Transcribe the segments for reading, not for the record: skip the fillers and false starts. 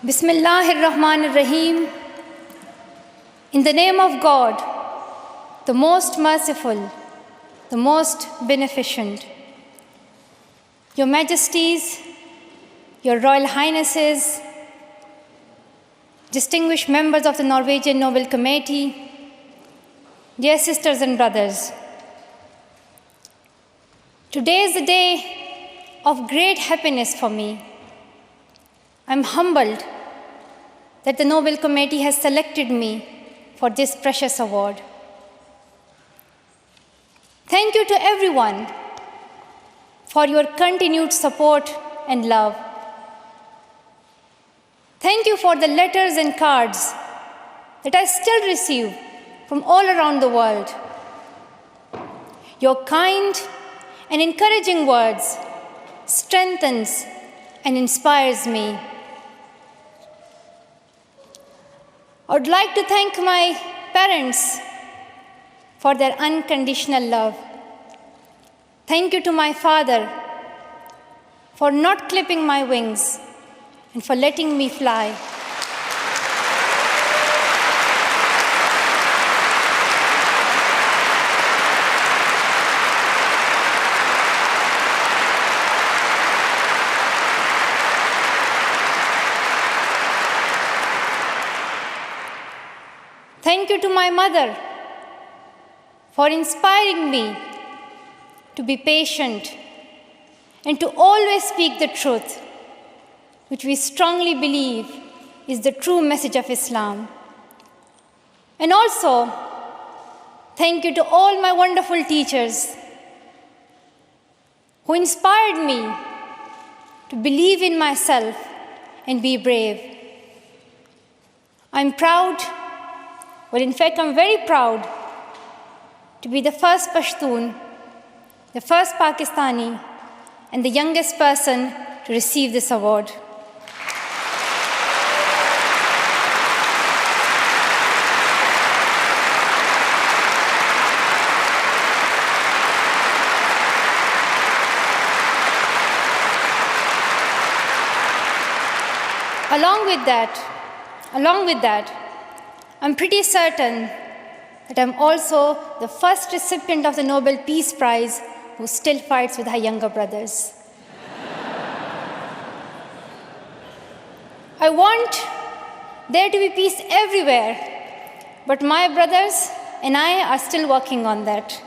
Bismillahir-Rahmanir-Rahim. In the name of God, the most merciful, the most beneficent. Your Majesties, Your Royal Highnesses, distinguished members of the Norwegian Nobel Committee, dear sisters and brothers, today is a day of great happiness for me. I'm humbled that the Nobel Committee has selected me for this precious award. Thank you to everyone for your continued support and love. Thank you for the letters and cards that I still receive from all around the world. Your kind and encouraging words strengthens and inspires me. I would like to thank my parents for their unconditional love. Thank you to my father for not clipping my wings and for letting me fly. Thank you to my mother for inspiring me to be patient and to always speak the truth, which we strongly believe is the true message of Islam. And also, thank you to all my wonderful teachers who inspired me to believe in myself and be brave. I'm proud. Well, in fact, I'm very proud to be the first Pashtun, the first Pakistani, and the youngest person to receive this award. Along with that, I'm pretty certain that I'm also the first recipient of the Nobel Peace Prize who still fights with her younger brothers. I want there to be peace everywhere, but my brothers and I are still working on that.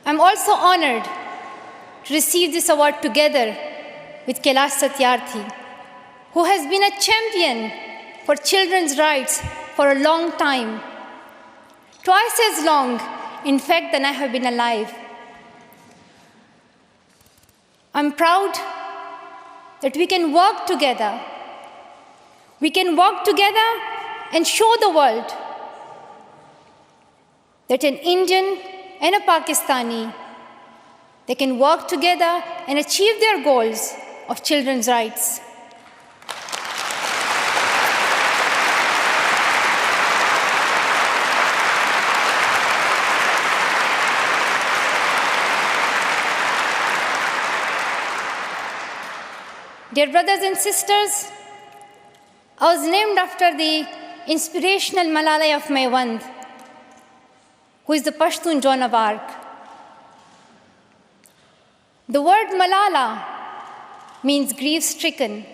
I'm also honored to receive this award together with Kailash Satyarthi, who has been a champion for children's rights for a long time, twice as long, in fact, than I have been alive. I'm proud that we can work together. We can work together and show the world that an Indian and a Pakistani, they can work together and achieve their goals of children's rights. Dear brothers and sisters, I was named after the inspirational Malala Yousafzai, who is the Pashtun Joan of Arc. The word Malala means grief-stricken,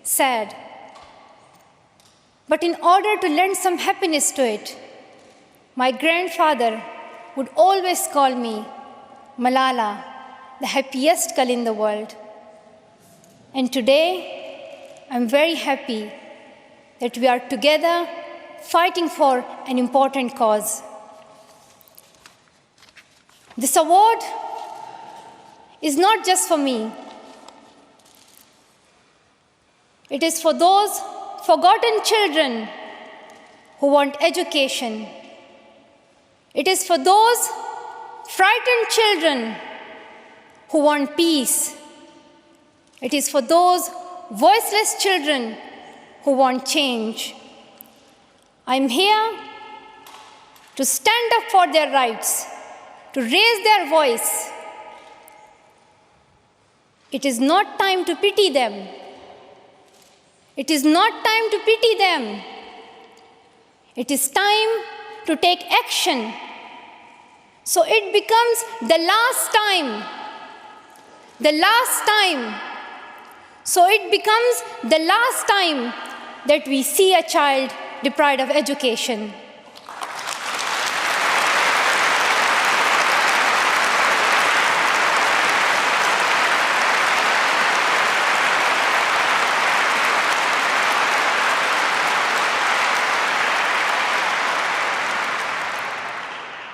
sad. But in order to lend some happiness to it, my grandfather would always call me Malala, the happiest girl in the world. And today, I'm very happy that we are together fighting for an important cause. This award is not just for me. It is for those forgotten children who want education. It is for those frightened children who want peace. It is for those voiceless children who want change. I'm here to stand up for their rights, to raise their voice, It is not time to pity them. It is not time to pity them. It is time to take action. So it becomes the last time. The last time. So it becomes the last time that we see a child deprived of education.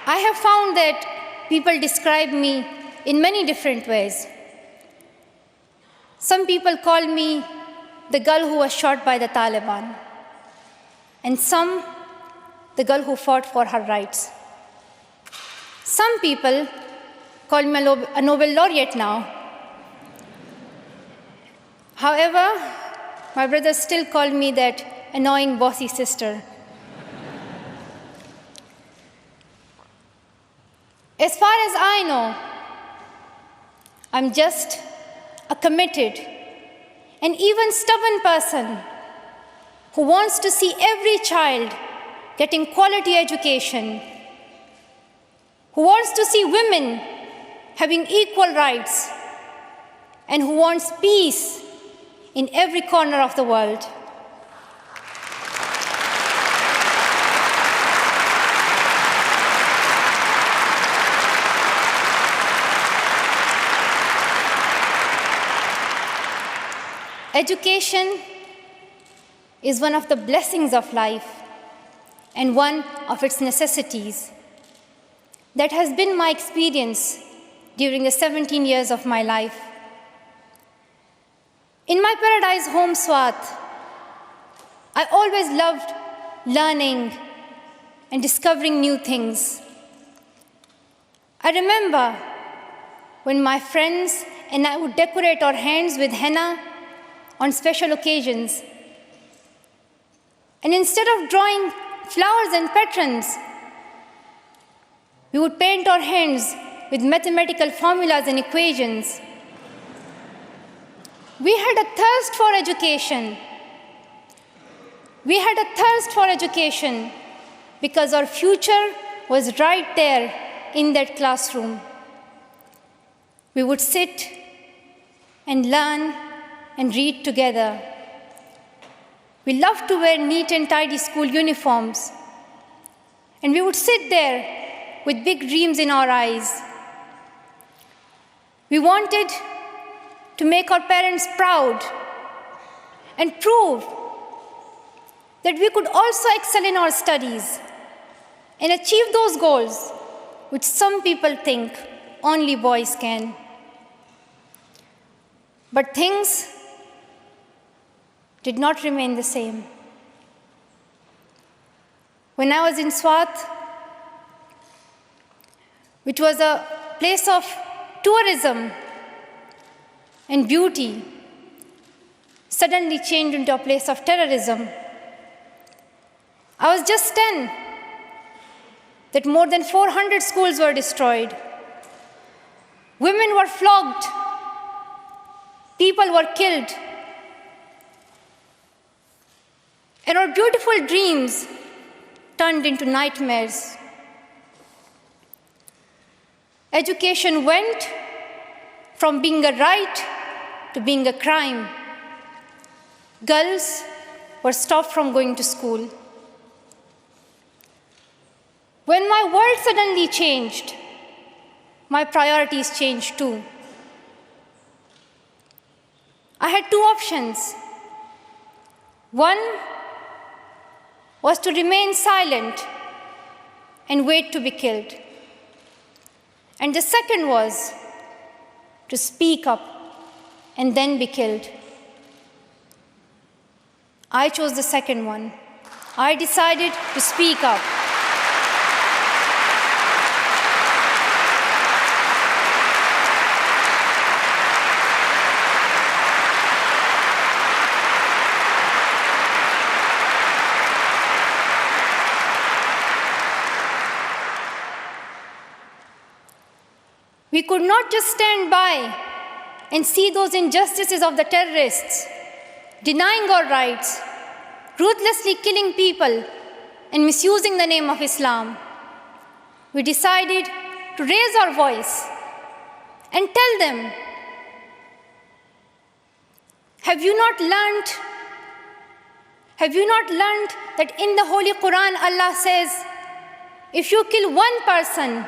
I have found that people describe me in many different ways. Some people call me the girl who was shot by the Taliban, and some the girl who fought for her rights. Some people call me a Nobel laureate now. However, my brothers still call me that annoying bossy sister. As far as I know, I'm just a committed and even stubborn person who wants to see every child getting quality education, who wants to see women having equal rights, and who wants peace in every corner of the world. Education is one of the blessings of life and one of its necessities. That has been my experience during the 17 years of my life. In my paradise home, Swat, I always loved learning and discovering new things. I remember when my friends and I would decorate our hands with henna on special occasions. And instead of drawing flowers and patrons, we would paint our hands with mathematical formulas and equations. We had a thirst for education. We had a thirst for education because our future was right there in that classroom. We would sit and learn and read together. We loved to wear neat and tidy school uniforms. And we would sit there with big dreams in our eyes. We wanted to make our parents proud and prove that we could also excel in our studies and achieve those goals which some people think only boys can. But things did not remain the same. When I was in Swat, which was a place of tourism and beauty, suddenly changed into a place of terrorism. I was just 10, that more than 400 schools were destroyed. Women were flogged. People were killed. And our beautiful dreams turned into nightmares. Education went from being a right to being a crime. Girls were stopped from going to school. When my world suddenly changed, my priorities changed too. I had two options. One was to remain silent and wait to be killed. And the second was to speak up and then be killed. I chose the second one. I decided to speak up. We could not just stand by and see those injustices of the terrorists, denying our rights, ruthlessly killing people, and misusing the name of Islam, we decided to raise our voice and tell them, have you not learned that in the Holy Quran Allah says, if you kill one person,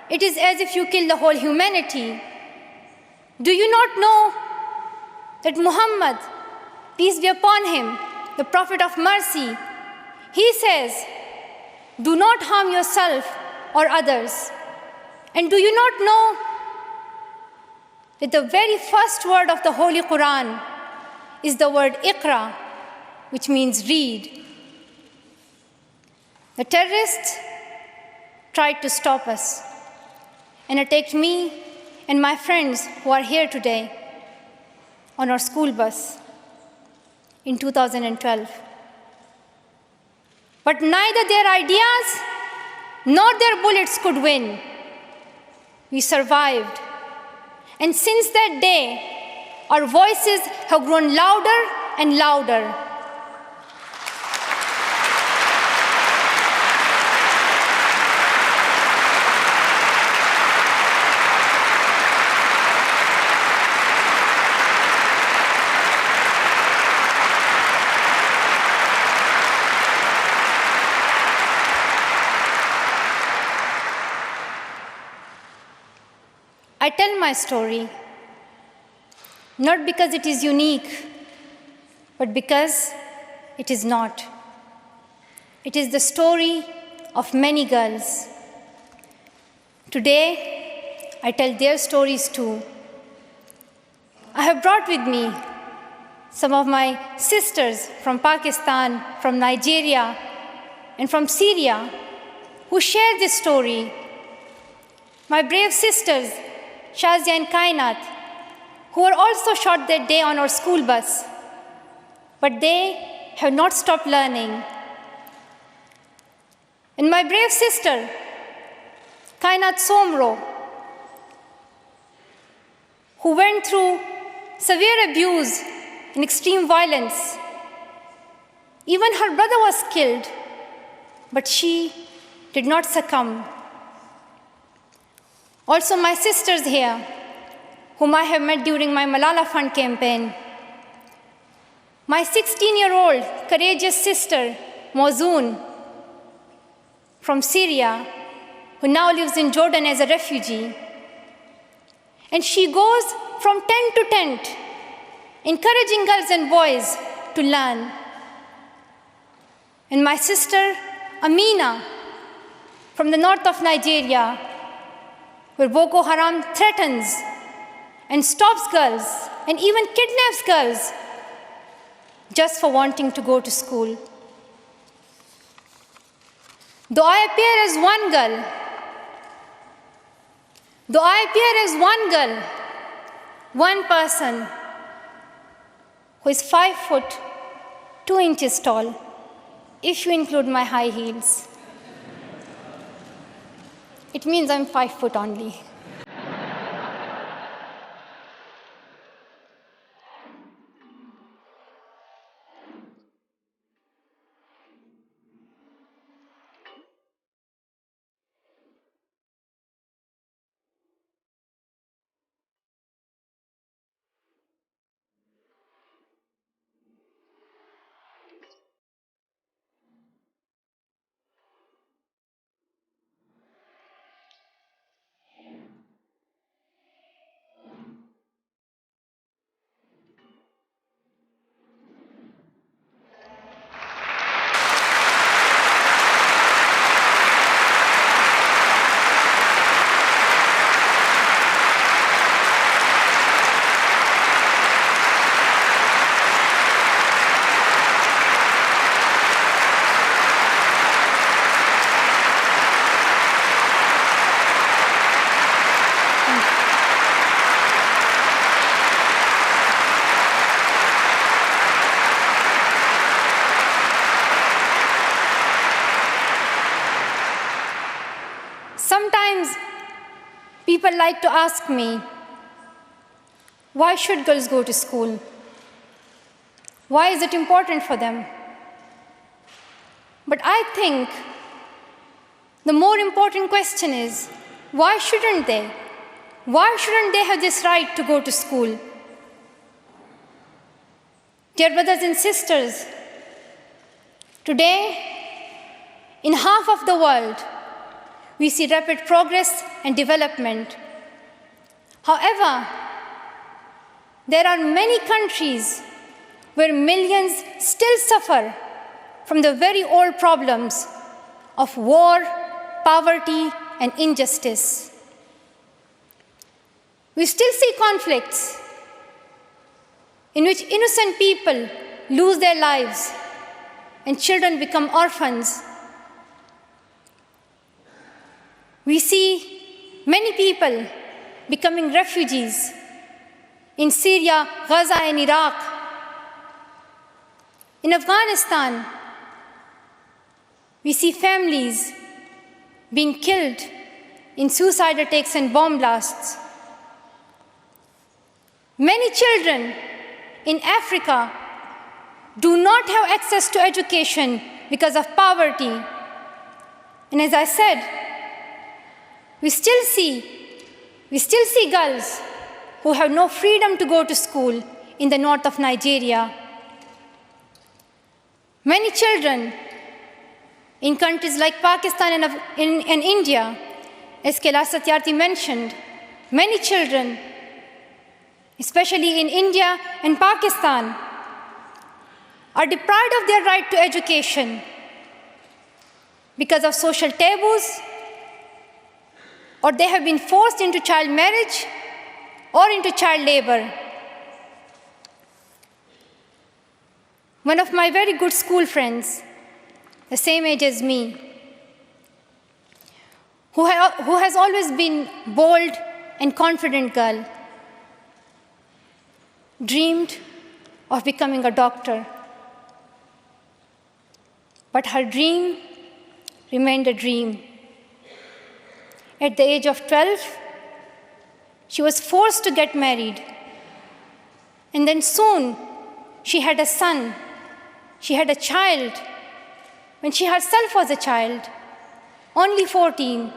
it is as if you kill the whole humanity? Do you not know that Muhammad, peace be upon him, the Prophet of mercy, he says, do not harm yourself or others. And do you not know that the very first word of the Holy Quran is the word Iqra, which means read? The terrorists tried to stop us and attacked me and my friends who are here today on our school bus in 2012. But neither their ideas nor their bullets could win. We survived. And since that day, our voices have grown louder and louder. I tell my story not because it is unique, but because it is not. It is the story of many girls. Today, I tell their stories too. I have brought with me some of my sisters from Pakistan, from Nigeria, and from Syria who share this story. My brave sisters, Shazia and Kainat, who were also shot that day on our school bus, but they have not stopped learning. And my brave sister, Kainat Somro, who went through severe abuse and extreme violence. Even her brother was killed, but she did not succumb. Also my sisters here, whom I have met during my Malala Fund campaign. My 16-year-old courageous sister, Mozoon, from Syria, who now lives in Jordan as a refugee. And she goes from tent to tent, encouraging girls and boys to learn. And my sister, Amina, from the north of Nigeria, where Boko Haram threatens and stops girls and even kidnaps girls just for wanting to go to school. Though I appear as one girl, one person who is 5'2" tall, if you include my high heels, it means I'm 5 foot only. Sometimes people like to ask me, Why should girls go to school? Why is it important for them? But I think the more important question is, why shouldn't they? Why shouldn't they have this right to go to school? Dear brothers and sisters, today, in half of the world, we see rapid progress and development. However, there are many countries where millions still suffer from the very old problems of war, poverty, and injustice. We still see conflicts in which innocent people lose their lives and children become orphans. We see many people becoming refugees in Syria, Gaza, and Iraq. In Afghanistan, we see families being killed in suicide attacks and bomb blasts. Many children in Africa do not have access to education because of poverty. And as I said, we still see girls who have no freedom to go to school in the north of Nigeria. Many children in countries like Pakistan and India, as Kailash Satyarthi mentioned, many children, especially in India and Pakistan, are deprived of their right to education because of social taboos, or they have been forced into child marriage or into child labor. One of my very good school friends, the same age as me, who has always been bold and confident girl, dreamed of becoming a doctor. But her dream remained a dream. At the age of 12, she was forced to get married. And then soon, she had a son. She had a child when she herself was a child, only 14.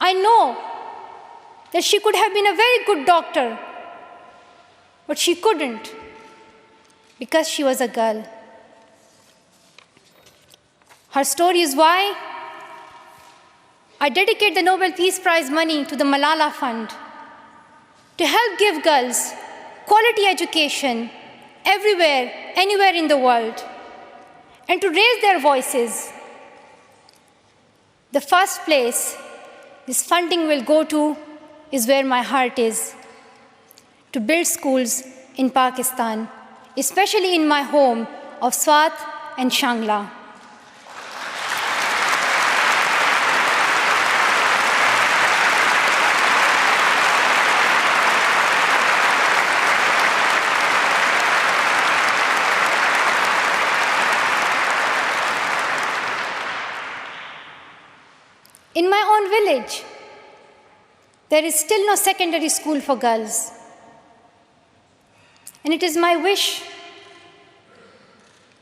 I know that she could have been a very good doctor, but she couldn't because she was a girl. Her story is why I dedicate the Nobel Peace Prize money to the Malala Fund to help give girls quality education everywhere, anywhere in the world, and to raise their voices. The first place this funding will go to is where my heart is, to build schools in Pakistan, especially in my home of Swat and Shangla. In my own village, there is still no secondary school for girls. And it is my wish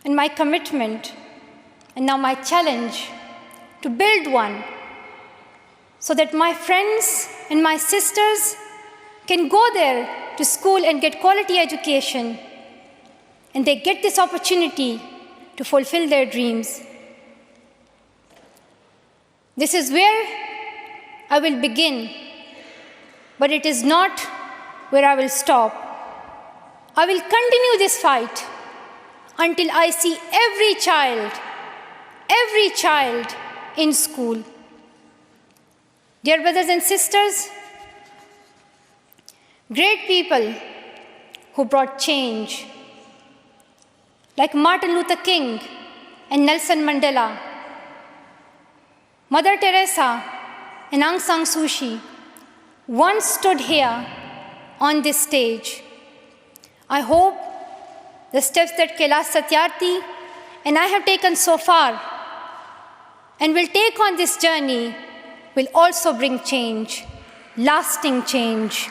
and my commitment, and now my challenge, to build one so that my friends and my sisters can go there to school and get quality education, and they get this opportunity to fulfill their dreams. This is where I will begin, but it is not where I will stop. I will continue this fight until I see every child in school. Dear brothers and sisters, great people who brought change, like Martin Luther King and Nelson Mandela, Mother Teresa and Aung San Suu Kyi, once stood here on this stage. I hope the steps that Kailash Satyarthi and I have taken so far and will take on this journey will also bring change, lasting change.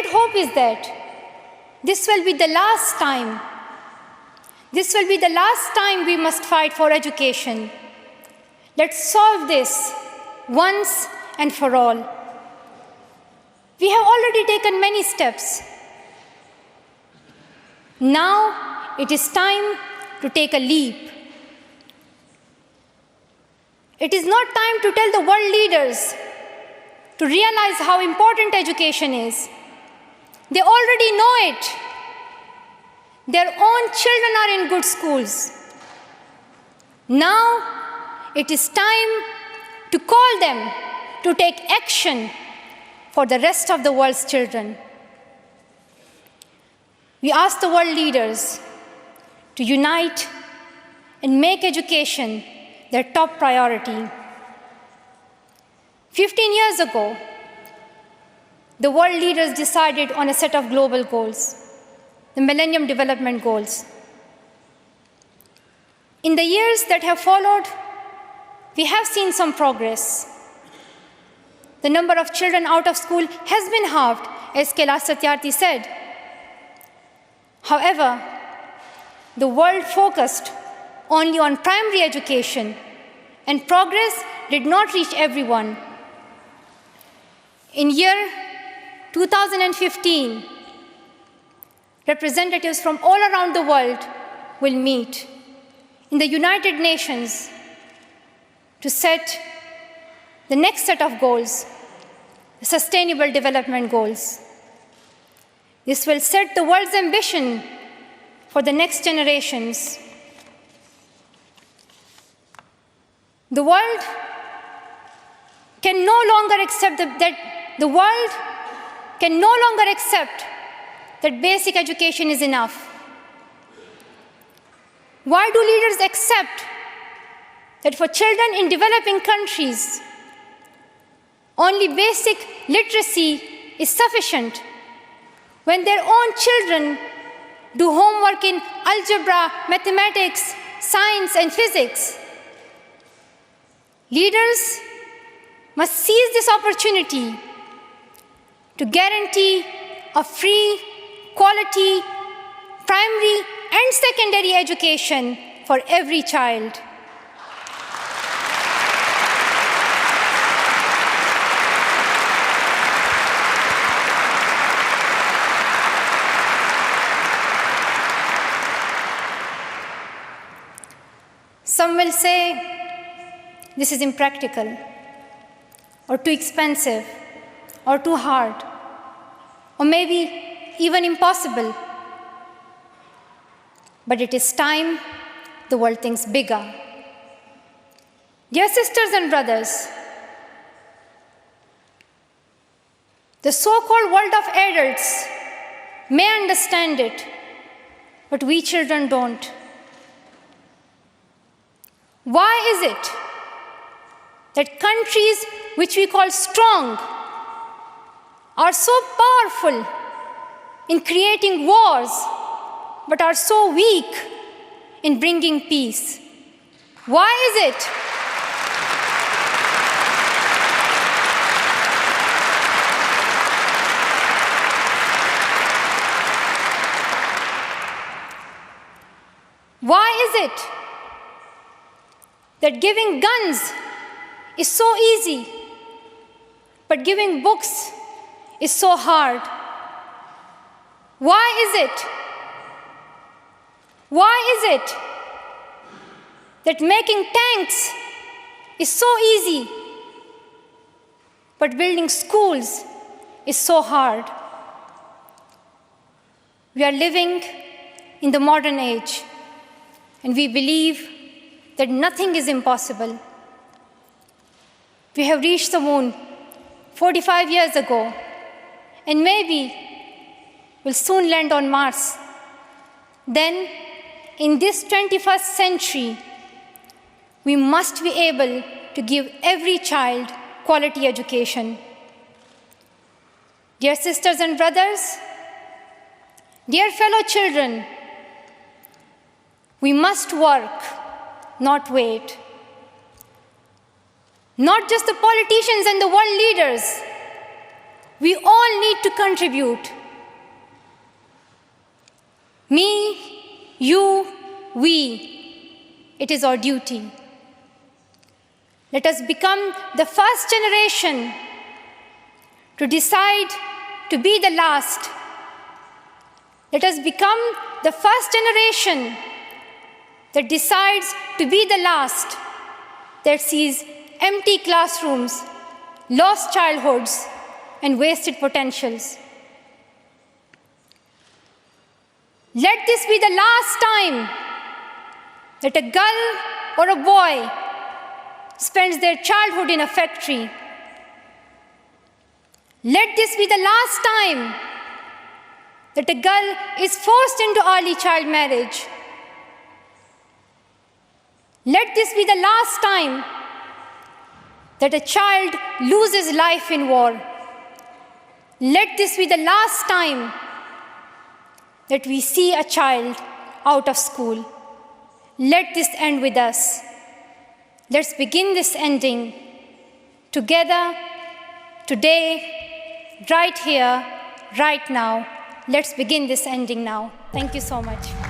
great hope is that this will be the last time. This will be the last time we must fight for education. Let's solve this once and for all. We have already taken many steps. Now it is time to take a leap. It is not time to tell the world leaders to realize how important education is. They already know it. Their own children are in good schools. Now it is time to call them to take action for the rest of the world's children. We ask the world leaders to unite and make education their top priority. 15 years ago, the world leaders decided on a set of global goals, the Millennium Development Goals. In the years that have followed, we have seen some progress. The number of children out of school has been halved, as Kailash Satyarthi said. However, the world focused only on primary education, and progress did not reach everyone. In year 2015, representatives from all around the world will meet in the United Nations to set the next set of goals, the Sustainable Development Goals. This will set the world's ambition for the next generations. The world can no longer accept that basic education is enough. Why do leaders accept that for children in developing countries, only basic literacy is sufficient when their own children do homework in algebra, mathematics, science, and physics? Leaders must seize this opportunity to guarantee a free, quality, primary and secondary education for every child. Some will say this is impractical, or too expensive, or too hard, or maybe even impossible. But it is time the world thinks bigger. Dear sisters and brothers, the so-called world of adults may understand it, but we children don't. Why is it that countries which we call strong are so powerful in creating wars, but are so weak in bringing peace? Why is it? Why is it that giving guns is so easy, but giving books is so hard? Why is it? Why is it that making tanks is so easy, but building schools is so hard? We are living in the modern age, and we believe that nothing is impossible. We have reached the moon 45 years ago, and maybe we'll soon land on Mars. Then, in this 21st century, we must be able to give every child quality education. Dear sisters and brothers, dear fellow children, we must work, not wait. Not just the politicians and the world leaders, We all need to contribute. Me, you, we. It is our duty. Let us become the first generation to decide to be the last. Let us become the first generation that decides to be the last, that sees empty classrooms, lost childhoods, and wasted potentials. Let this be the last time that a girl or a boy spends their childhood in a factory. Let this be the last time that a girl is forced into early child marriage. Let this be the last time that a child loses life in war. Let this be the last time that we see a child out of school. Let this end with us. Let's begin this ending together, today, right here, right now. Let's begin this ending now. Thank you so much.